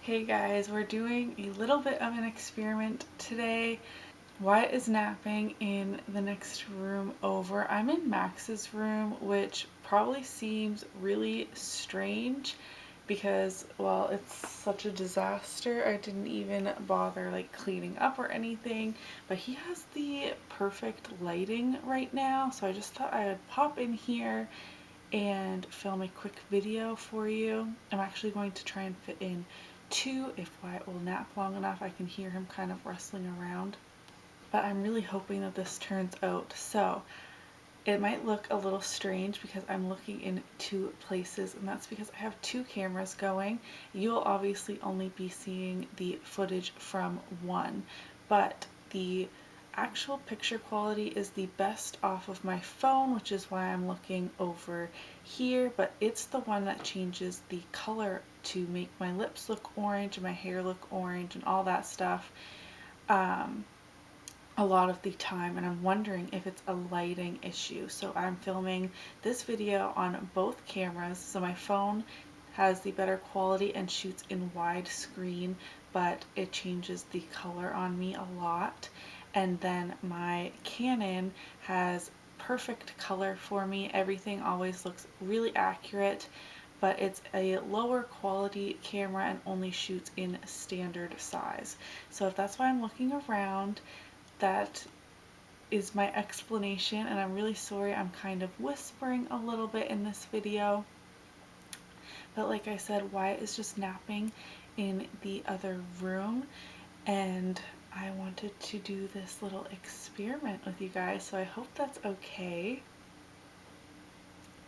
Hey guys, we're doing a little bit of an experiment today. Wyatt is napping in the next room over. I'm in Max's room, which probably seems really strange because, well, it's such a disaster. I didn't even bother like cleaning up or anything, but he has the perfect lighting right now, so I just thought I would pop in here and film a quick video for you. I'm actually going to try and fit in two. If Wyatt will nap long enough, I can hear him kind of rustling around. But I'm really hoping that this turns out. So it might look a little strange because I'm looking in two places, and that's because I have two cameras going. You'll obviously only be seeing the footage from one, but the actual picture quality is the best off of my phone, which is why I'm looking over here, but it's the one that changes the color to make my lips look orange and my hair look orange and all that stuff. A lot of the time, and I'm wondering if it's a lighting issue. So I'm filming this video on both cameras. So my phone has the better quality and shoots in widescreen, but it changes the color on me a lot. And then my Canon has perfect color for me. Everything always looks really accurate, but it's a lower quality camera and only shoots in standard size. So if that's why I'm looking around, that is my explanation, and I'm really sorry I'm kind of whispering a little bit in this video. But like I said, Wyatt is just napping in the other room, and I wanted to do this little experiment with you guys, so I hope that's okay.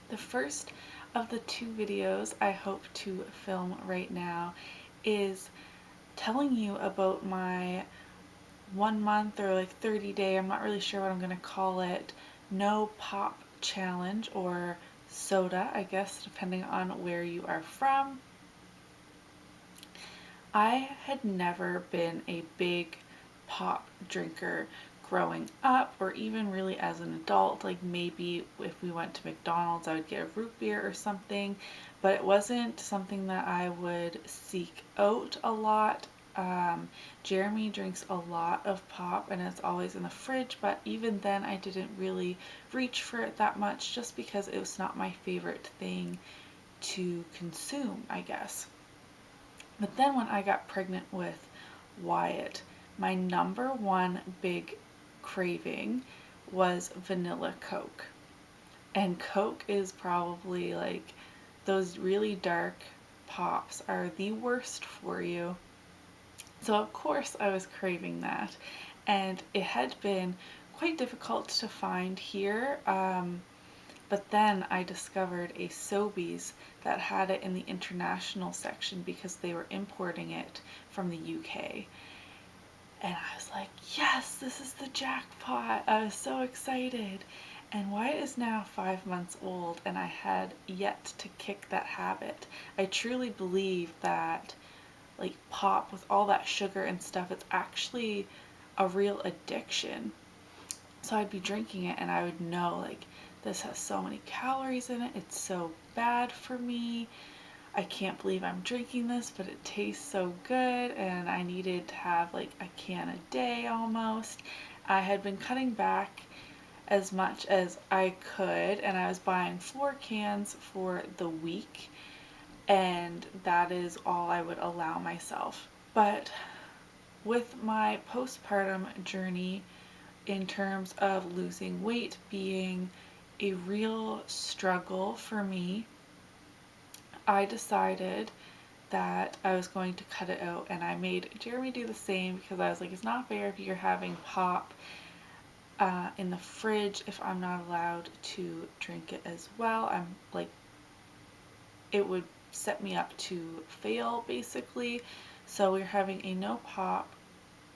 The first of the two videos I hope to film right now is telling you about my 1 month or like 30-day, I'm not really sure what I'm going to call it, no pop challenge, or soda, I guess, depending on where you are from. I had never been a big pop drinker growing up, or even really as an adult. Like maybe if we went to McDonald's I would get a root beer or something, but it wasn't something that I would seek out a lot. Jeremy drinks a lot of pop and it's always in the fridge, but even then I didn't really reach for it that much just because it was not my favorite thing to consume, I guess. But then when I got pregnant with Wyatt, my number one big craving was vanilla Coke. And Coke is probably like, those really dark pops are the worst for you. So of course I was craving that, and it had been quite difficult to find here, but then I discovered a Sobeys that had it in the international section because they were importing it from the UK. And I was like, yes, this is the jackpot. I was so excited. And Wyatt is now 5 months old, and I had yet to kick that habit. I truly believe that like pop with all that sugar and stuff, it's actually a real addiction. So I'd be drinking it and I would know like this has so many calories in it, it's so bad for me, I can't believe I'm drinking this, but it tastes so good, and I needed to have like a can a day almost. I had been cutting back as much as I could, and I was buying 4 cans for the week, and that is all I would allow myself. But with my postpartum journey, in terms of losing weight being a real struggle for me, I decided that I was going to cut it out, and I made Jeremy do the same because I was like, it's not fair if you're having pop in the fridge if I'm not allowed to drink it as well. I'm like, it would set me up to fail basically. So we're having a no pop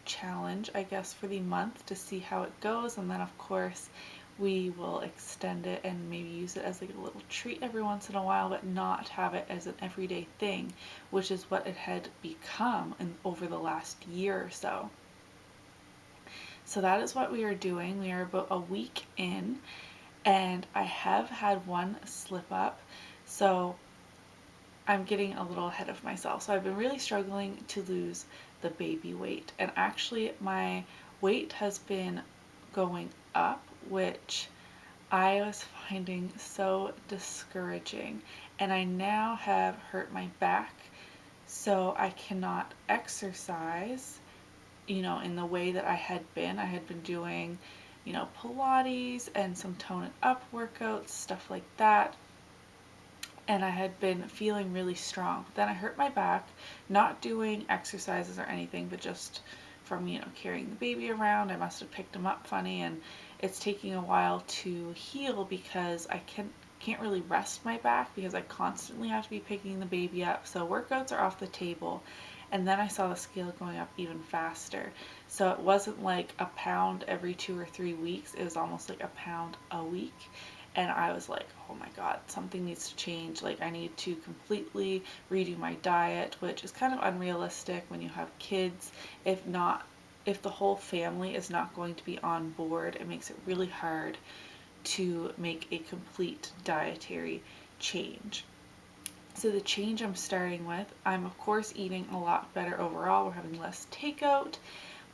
challenge, I guess, for the month to see how it goes, and then of course we will extend it and maybe use it as like a little treat every once in a while, but not have it as an everyday thing, which is what it had become over the last year or so. So that is what we are doing. We are about a week in, and I have had one slip up. So I'm getting a little ahead of myself. So I've been really struggling to lose the baby weight. And actually, my weight has been going up, which I was finding so discouraging. And I now have hurt my back, so I cannot exercise, in the way that I had been. I had been doing, Pilates and some tone it up workouts, stuff like that. And I had been feeling really strong. Then I hurt my back, not doing exercises or anything, but just from, carrying the baby around. I must have picked him up funny, and it's taking a while to heal because I can't really rest my back because I constantly have to be picking the baby up. So workouts are off the table. And then I saw the scale going up even faster. So it wasn't like a pound every 2 or 3 weeks. It was almost like a pound a week. And I was like, oh my God, something needs to change. Like, I need to completely redo my diet, which is kind of unrealistic when you have kids. If the whole family is not going to be on board, it makes it really hard to make a complete dietary change. So the change I'm starting with, I'm of course eating a lot better overall. We're having less takeout,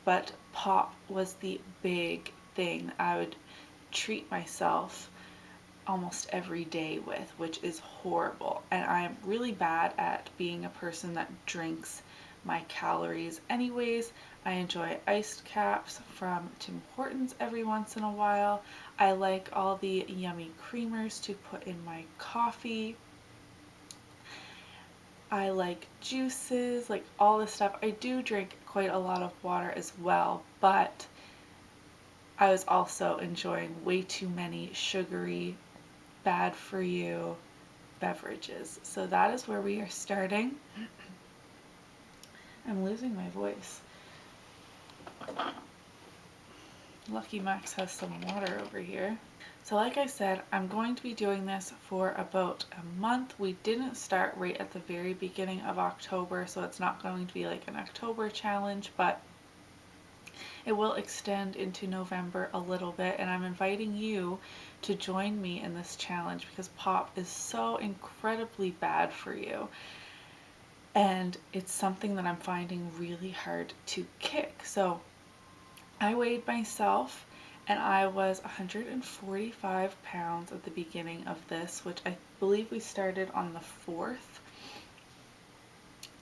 but pop was the big thing I would treat myself almost every day with, which is horrible. And I'm really bad at being a person that drinks my calories anyways. I enjoy iced caps from Tim Hortons every once in a while. I like all the yummy creamers to put in my coffee. I like juices, like all this stuff. I do drink quite a lot of water as well, but I was also enjoying way too many sugary, bad for you beverages. So that is where we are starting. I'm losing my voice. Lucky Max has some water over here. So like I said, I'm going to be doing this for about a month. We didn't start right at the very beginning of October, so it's not going to be like an October challenge, but it will extend into November a little bit, and I'm inviting you to join me in this challenge because pop is so incredibly bad for you. And it's something that I'm finding really hard to kick. So I weighed myself and I was 145 pounds at the beginning of this, which I believe we started on the 4th.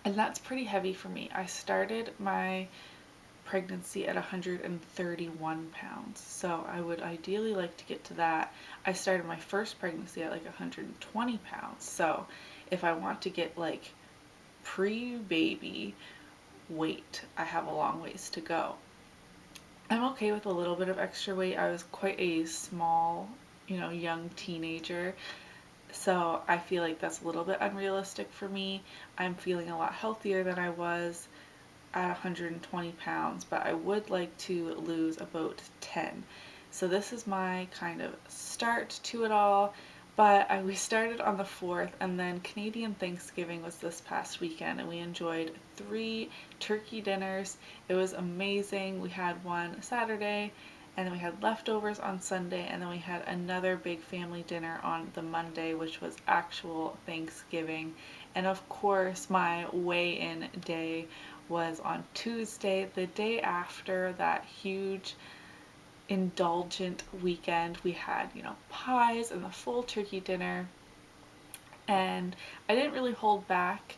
And that's pretty heavy for me. I started my pregnancy at 131 pounds, so I would ideally like to get to that. I started my first pregnancy at like 120 pounds, so if I want to get like pre-baby weight, I have a long ways to go. I'm okay with a little bit of extra weight. I was quite a small, young teenager, so I feel like that's a little bit unrealistic for me. I'm feeling a lot healthier than I was at 120 pounds, but I would like to lose about 10. So this is my kind of start to it all. But we started on the 4th, and then Canadian Thanksgiving was this past weekend, and we enjoyed 3 turkey dinners. It was amazing. We had one Saturday, and then we had leftovers on Sunday, and then we had another big family dinner on the Monday, which was actual Thanksgiving. And of course, my weigh-in day was on Tuesday, the day after that huge indulgent weekend. We had, pies and the full turkey dinner. And I didn't really hold back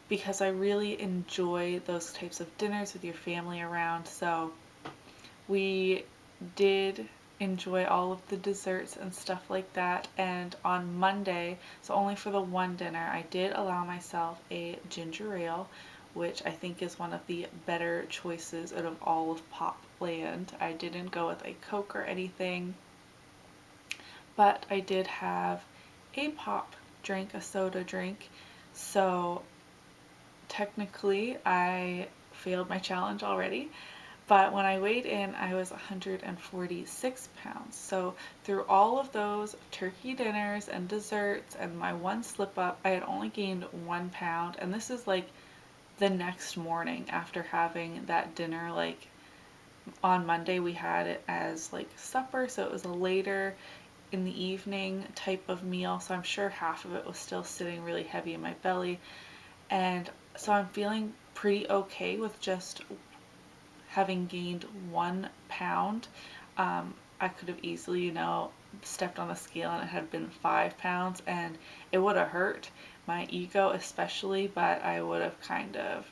because I really enjoy those types of dinners with your family around. So we did enjoy all of the desserts and stuff like that. And on Monday, so only for the one dinner, I did allow myself a ginger ale, which I think is one of the better choices out of all of Pop Land. I didn't go with a Coke or anything, but I did have a pop drink, a soda drink. So technically I failed my challenge already. But when I weighed in, I was 146 pounds. So through all of those turkey dinners and desserts and my one slip up, I had only gained 1 pound. And this is like the next morning after having that dinner. Like on Monday, we had it as like supper, so it was a later in the evening type of meal, so I'm sure half of it was still sitting really heavy in my belly. And so I'm feeling pretty okay with just having gained 1 pound. I could have easily, stepped on a scale and it had been 5 pounds, and it would have hurt my ego especially, but I would have kind of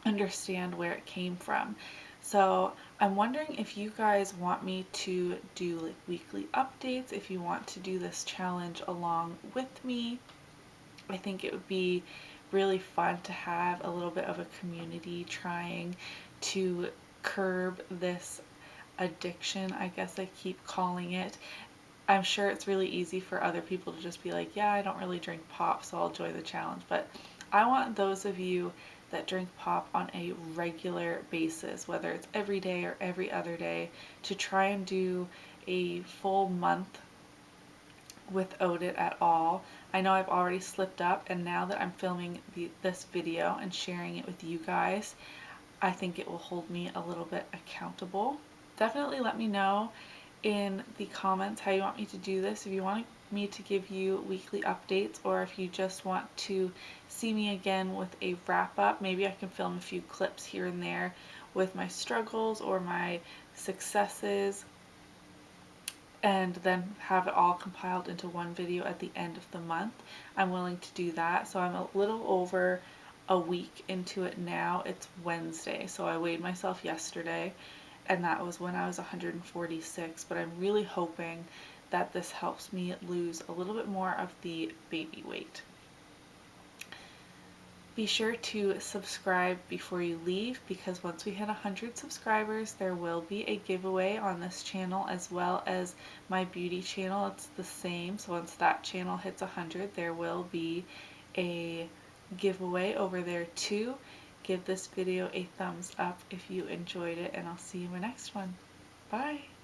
understand where it came from. So I'm wondering if you guys want me to do like weekly updates, if you want to do this challenge along with me. I think it would be really fun to have a little bit of a community trying to curb this addiction, I guess I keep calling it. I'm sure it's really easy for other people to just be like, yeah, I don't really drink pop, so I'll join the challenge. But I want those of you that drink pop on a regular basis, whether it's every day or every other day, to try and do a full month without it at all. I know I've already slipped up, and now that I'm filming this video and sharing it with you guys, I think it will hold me a little bit accountable. Definitely let me know in the comments how you want me to do this. If you want me to give you weekly updates, or if you just want to see me again with a wrap up, maybe I can film a few clips here and there with my struggles or my successes, and then have it all compiled into one video at the end of the month. I'm willing to do that. So I'm a little over a week into it now. It's Wednesday, so I weighed myself yesterday, and that was when I was 146, but I'm really hoping that this helps me lose a little bit more of the baby weight. Be sure to subscribe before you leave, because once we hit 100 subscribers, there will be a giveaway on this channel as well as my beauty channel. It's the same, so once that channel hits 100, there will be a giveaway over there too. Give this video a thumbs up if you enjoyed it, and I'll see you in my next one. Bye!